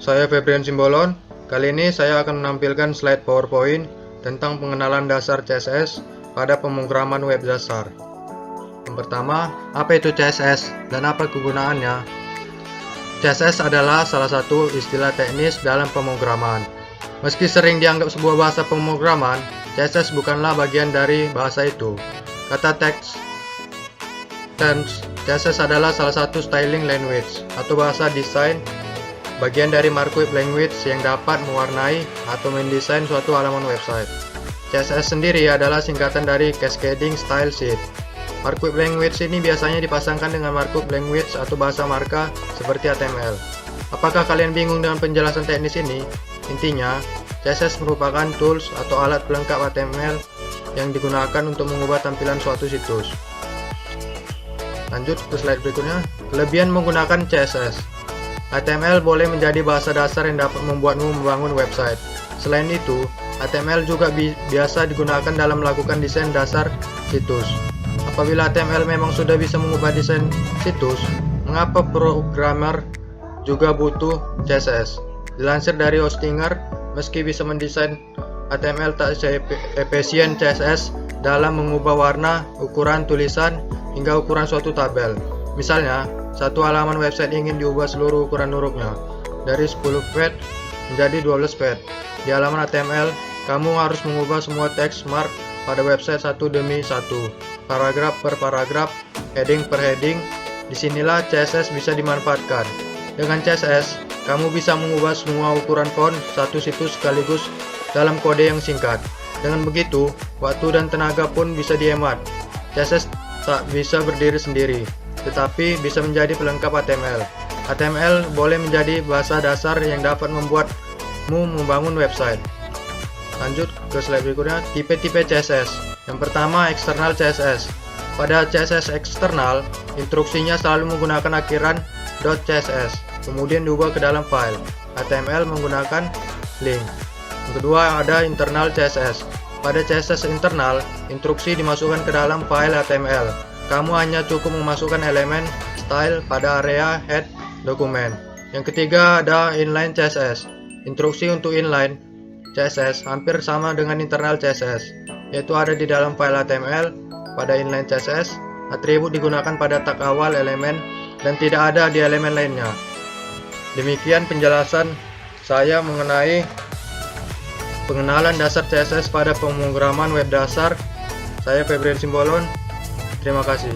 Saya Febrian Simbolon. Kali ini saya akan menampilkan slide PowerPoint tentang pengenalan dasar CSS pada pemrograman web dasar. Yang pertama, apa itu CSS dan apa kegunaannya? CSS adalah salah satu istilah teknis dalam pemrograman. Meski sering dianggap sebuah bahasa pemrograman, CSS bukanlah bagian dari bahasa itu. Kata teks CSS adalah salah satu styling language atau bahasa desain, bagian dari markup language yang dapat mewarnai atau mendesain suatu halaman website. CSS sendiri adalah singkatan dari Cascading Style Sheet. Markup language ini biasanya dipasangkan dengan markup language atau bahasa marka seperti HTML. Apakah kalian bingung dengan penjelasan teknis ini? Intinya, CSS merupakan tools atau alat pelengkap HTML yang digunakan untuk mengubah tampilan suatu situs. Lanjut ke slide berikutnya. Kelebihan menggunakan CSS. HTML boleh menjadi bahasa dasar yang dapat membuatmu membangun website. Selain itu, HTML juga biasa digunakan dalam melakukan desain dasar situs. Apabila HTML memang sudah bisa mengubah desain situs, mengapa programmer juga butuh CSS? Dilansir dari Hostinger, meski bisa mendesain HTML tak seefisien CSS dalam mengubah warna, ukuran tulisan, hingga ukuran suatu tabel. Misalnya, satu halaman website ingin diubah seluruh ukuran hurufnya dari 10 page menjadi 12 page. Di halaman HTML, kamu harus mengubah semua teks mark pada website satu demi satu, paragraf per paragraf, heading per heading. Disinilah CSS bisa dimanfaatkan. Dengan CSS, kamu bisa mengubah semua ukuran font satu situs sekaligus dalam kode yang singkat. Dengan begitu, waktu dan tenaga pun bisa dihemat. CSS tak bisa berdiri sendiri, tetapi bisa menjadi pelengkap HTML. HTML boleh menjadi bahasa dasar yang dapat membuatmu membangun website. Lanjut ke slide berikutnya, tipe-tipe CSS. Yang pertama, external CSS. Pada CSS eksternal, instruksinya selalu menggunakan akhiran .css, kemudian diubah ke dalam file HTML menggunakan link. Yang kedua, ada internal CSS. Pada CSS internal, instruksi dimasukkan ke dalam file HTML. Kamu hanya cukup memasukkan elemen style pada area head dokumen. Yang ketiga, ada inline CSS. Instruksi untuk inline CSS hampir sama dengan internal CSS, yaitu ada di dalam file HTML. Pada inline CSS, atribut digunakan pada tag awal elemen dan tidak ada di elemen lainnya. Demikian penjelasan saya mengenai pengenalan dasar CSS pada pemrograman web dasar. Saya Febrian Simbolon. Terima kasih.